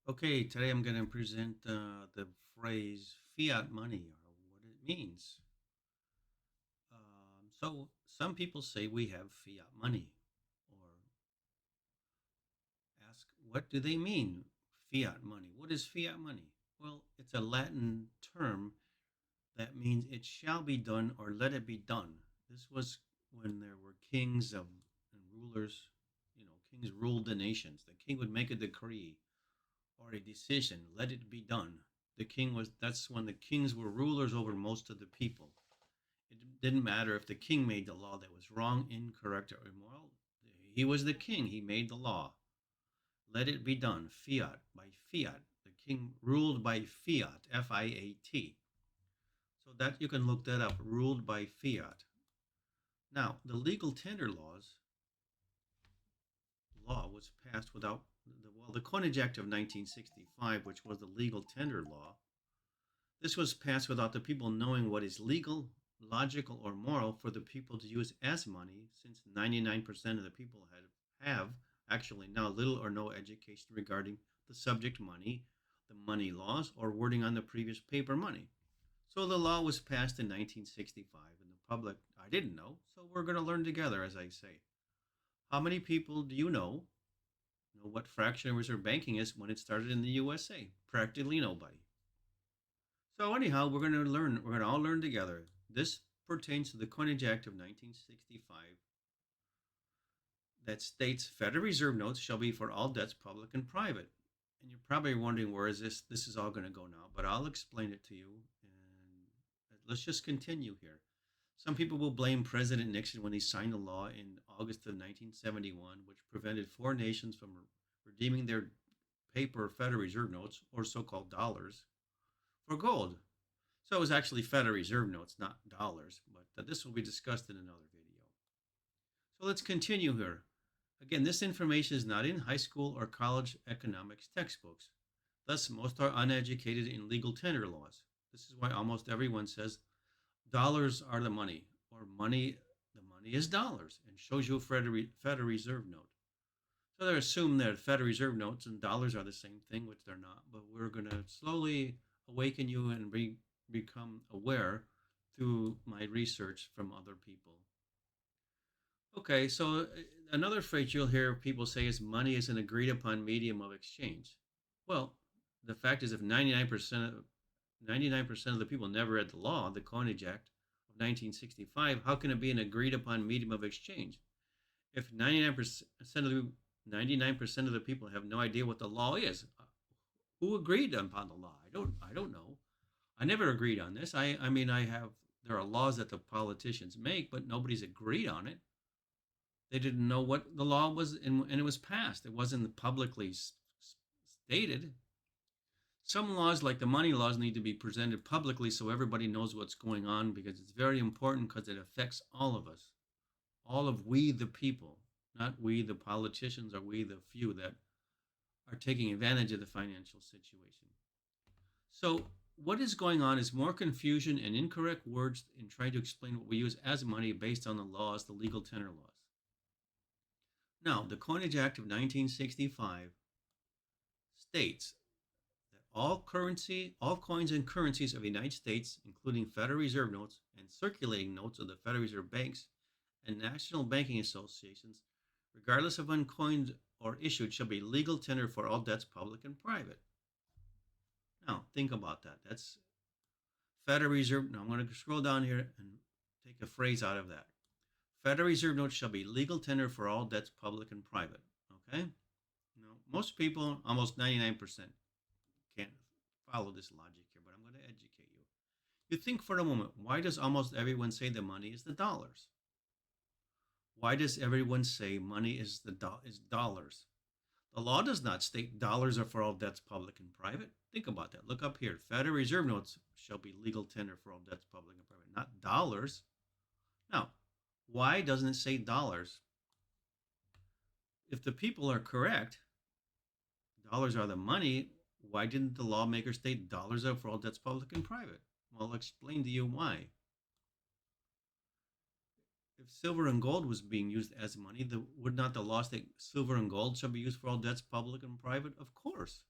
Okay, today I'm going to present the phrase fiat money or what it means. So, some people say we have fiat money, or ask, what do they mean, fiat money? What is fiat money? Well, it's a Latin term that means it shall be done or let it be done. This was when there were kings and rulers, kings ruled the nations. The king would make a decree or a decision, let it be done. That's when the kings were rulers over most of the people. It didn't matter if the king made the law that was wrong, incorrect, or immoral. He was the king, he made the law. Let it be done, fiat by fiat. The king ruled by fiat, Fiat. So that you can look that up, ruled by fiat. Now, the legal tender law was passed without the Coinage Act of 1965, which was the legal tender law. This was passed without the people knowing what is legal, logical, or moral for the people to use as money, since 99% of the people have actually now little or no education regarding the subject money, the money laws, or wording on the previous paper money. So the law was passed in 1965, and the public, I didn't know, so we're going to learn together, as I say. How many people do you know what fractional reserve banking is when it started in the USA? Practically nobody. So anyhow, we're going to all learn together. This pertains to the Coinage Act of 1965 that states Federal Reserve notes shall be for all debts, public and private. And you're probably wondering where is this is all going to go now, but I'll explain it to you. And let's just continue here. Some people will blame President Nixon when he signed a law in August of 1971, which prevented four nations from redeeming their paper Federal Reserve notes, or so called dollars, for gold. So it was actually Federal Reserve notes, not dollars, but this will be discussed in another video. So let's continue here. Again, this information is not in high school or college economics textbooks. Thus, most are uneducated in legal tender laws. This is why almost everyone says dollars are the money, or the money is dollars, and shows you a Federal Reserve note. So they assume that Federal Reserve notes and dollars are the same thing, which they're not. But we're going to slowly awaken you and become aware through my research from other people. Okay, so another phrase you'll hear people say is money is an agreed upon medium of exchange. Well, the fact is, if 99% of the people never read the law, the Coinage Act of 1965, how can it be an agreed upon medium of exchange? If 99% of the people have no idea what the law is, who agreed upon the law? I don't know. I never agreed on this. I mean, there are laws that the politicians make, but nobody's agreed on it. They didn't know what the law was, and it was passed. It wasn't publicly stated. Some laws, like the money laws, need to be presented publicly so everybody knows what's going on, because it's very important, because it affects all of us, all of we the people, not we the politicians or we the few that are taking advantage of the financial situation. So, what is going on is more confusion and incorrect words in trying to explain what we use as money based on the laws, the legal tender laws. Now, the Coinage Act of 1965 states that all coins and currencies of the United States, including Federal Reserve notes and circulating notes of the Federal Reserve banks and national banking associations, regardless of when coined or issued, shall be legal tender for all debts, public and private. Now, think about that. That's Federal Reserve. Now, I'm going to scroll down here and take a phrase out of that. Federal Reserve notes shall be legal tender for all debts, public and private. Okay? Now, most people, almost 99%, can't follow this logic here, but I'm going to educate you. You think for a moment, why does almost everyone say the money is the dollars? Why does everyone say money is dollars? The law does not state dollars are for all debts, public and private. Think about that. Look up here. Federal Reserve notes shall be legal tender for all debts, public and private, not dollars. Now, why doesn't it say dollars? If the people are correct, dollars are the money, why didn't the lawmaker state dollars are for all debts, public and private? Well, I'll explain to you why. If silver and gold was being used as money, would not the law state silver and gold shall be used for all debts, public and private? Of course.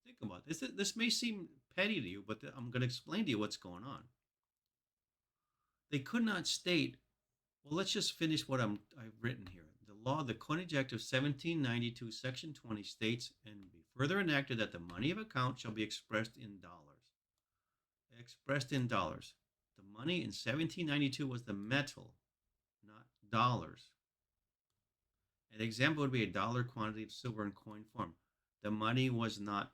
Think about this. This may seem petty to you, but I'm going to explain to you what's going on. They could not state. Well, let's just finish what I've written here. The law, the Coinage Act of 1792, Section 20 states, and be further enacted that the money of account shall be expressed in dollars. Expressed in dollars. The money in 1792 was the metal, not dollars. An example would be a dollar quantity of silver in coin form. The money was not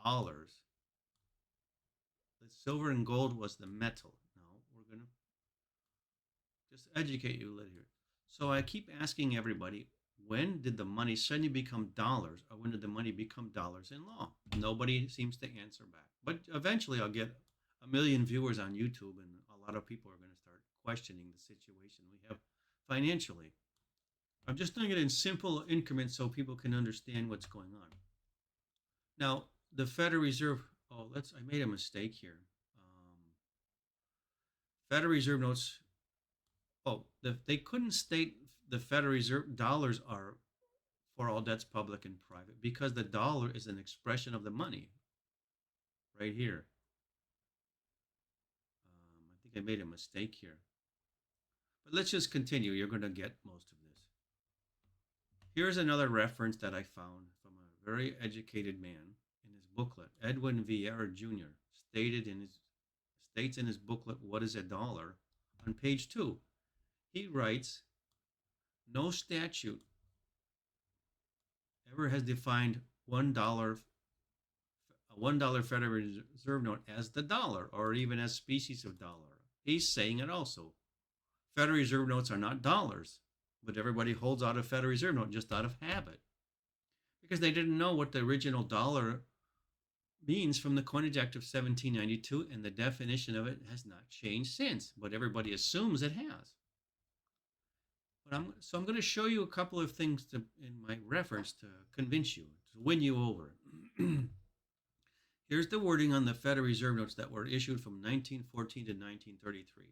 dollars. The silver and gold was the metal. Now we're going to just educate you a little here. So I keep asking everybody, when did the money suddenly become dollars, or when did the money become dollars in law? Nobody seems to answer back. But eventually I'll get a million viewers on YouTube, and a lot of people are going to start questioning the situation we have financially. I'm just doing it in simple increments so people can understand what's going on. Now, the Federal Reserve. Oh, I made a mistake here. Federal Reserve notes. Oh, they couldn't state the Federal Reserve dollars are for all debts, public and private, because the dollar is an expression of the money. Right here. I think I made a mistake here. But let's just continue. You're going to get most of this. Here's another reference that I found from a very educated man in his booklet. Edwin Vieira Jr. states in his booklet, What is a Dollar? On page 2. He writes, no statute ever has defined $1 a $1 Federal Reserve note as the dollar or even as species of dollar. He's saying it also. Federal Reserve notes are not dollars, but everybody holds out a Federal Reserve note just out of habit because they didn't know what the original dollar means from the Coinage Act of 1792, and the definition of it has not changed since, but everybody assumes it has. But I'm going to show you a couple of things in my reference to convince you, to win you over. Here's the wording on the Federal Reserve notes that were issued from 1914 to 1933.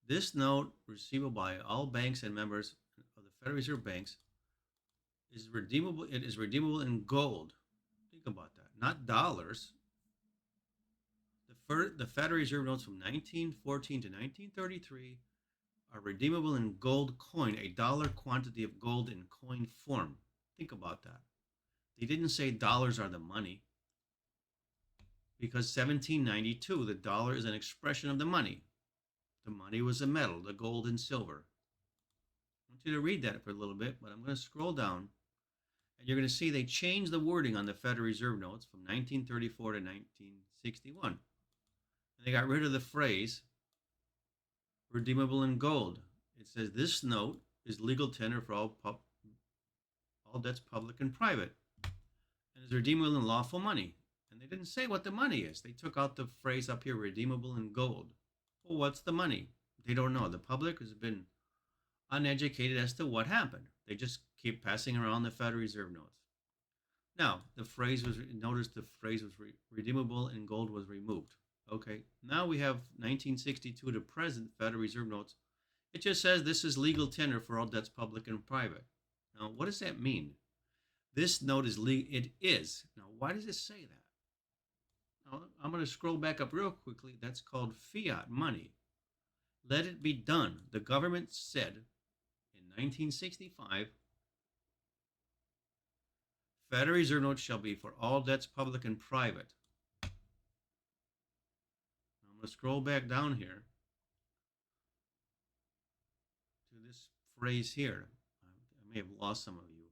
This note, receivable by all banks and members of the Federal Reserve banks, is redeemable. It is redeemable in gold. Think about that, not dollars. The Federal Reserve notes from 1914 to 1933 are redeemable in gold coin, a dollar quantity of gold in coin form. Think about that. They didn't say dollars are the money, because 1792, the dollar is an expression of the money. The money was the metal, the gold and silver. I want you to read that for a little bit, but I'm going to scroll down, and you're going to see they changed the wording on the Federal Reserve notes from 1934 to 1961. And they got rid of the phrase redeemable in gold. It says this note is legal tender for all debts, public and private, and is redeemable in lawful money. And they didn't say what the money is. They took out the phrase up here, redeemable in gold. Well, what's the money? They don't know. The public has been uneducated as to what happened. They just keep passing around the Federal Reserve notes. Now, the phrase was, notice the phrase was redeemable in gold was removed. Okay, now we have 1962 to present Federal Reserve notes. It just says this is legal tender for all debts, public and private. Now, what does that mean? This note is legal. It is. Now, why does it say that? Now, I'm going to scroll back up real quickly. That's called fiat money. Let it be done. The government said in 1965, Federal Reserve notes shall be for all debts, public and private. I'm going to scroll back down here to this phrase here. I may have lost some of you.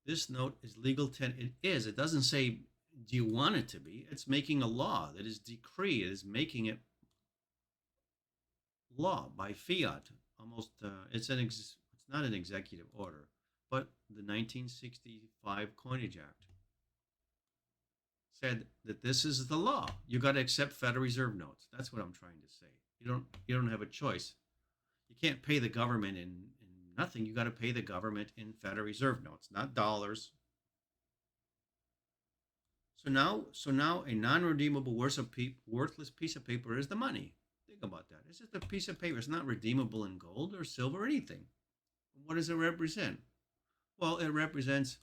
This note is legal tender. It is. It doesn't say, do you want it to be? It's making a law that is decree. It is making it law by fiat. Almost, it's not an executive order, but the 1965 Coinage Act said that this is the law. You got to accept Federal Reserve notes. That's what I'm trying to say. You don't have a choice. You can't pay the government in nothing. You got to pay the government in Federal Reserve notes, not dollars. So now a non-redeemable worthless piece of paper is the money. Think about that. It's just a piece of paper. It's not redeemable in gold or silver or anything. What does it represent? Well, it represents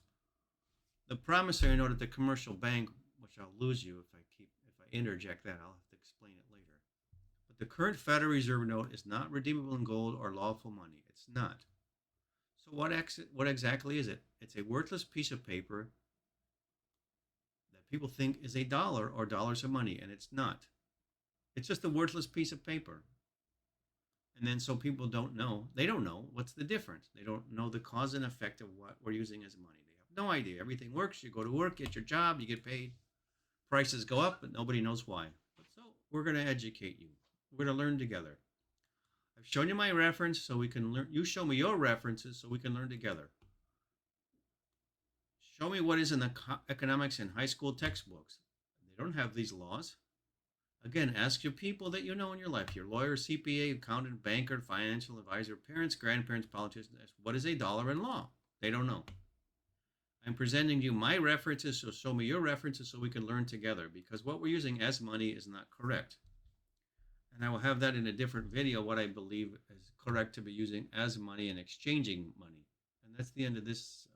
the promissory note at the commercial bank, which I'll lose you if I interject that. I'll have to explain it later. But the current Federal Reserve note is not redeemable in gold or lawful money. It's not. So what exactly is it? It's a worthless piece of paper that people think is a dollar or dollars of money, and it's not. It's just a worthless piece of paper. And then so people don't know. They don't know what's the difference. They don't know the cause and effect of what we're using as money. They have no idea. Everything works. You go to work, get your job, you get paid. Prices go up, but nobody knows why. But so we're going to educate you. We're going to learn together. I've shown you my reference so we can learn. You show me your references so we can learn together. Show me what is in the economics in high school textbooks. They don't have these laws. Again, ask your people that you know in your life, your lawyer, CPA, accountant, banker, financial advisor, parents, grandparents, politicians. What is a dollar in law? They don't know. I'm presenting you my references, so show me your references so we can learn together, because what we're using as money is not correct. And I will have that in a different video, what I believe is correct to be using as money and exchanging money. And that's the end of this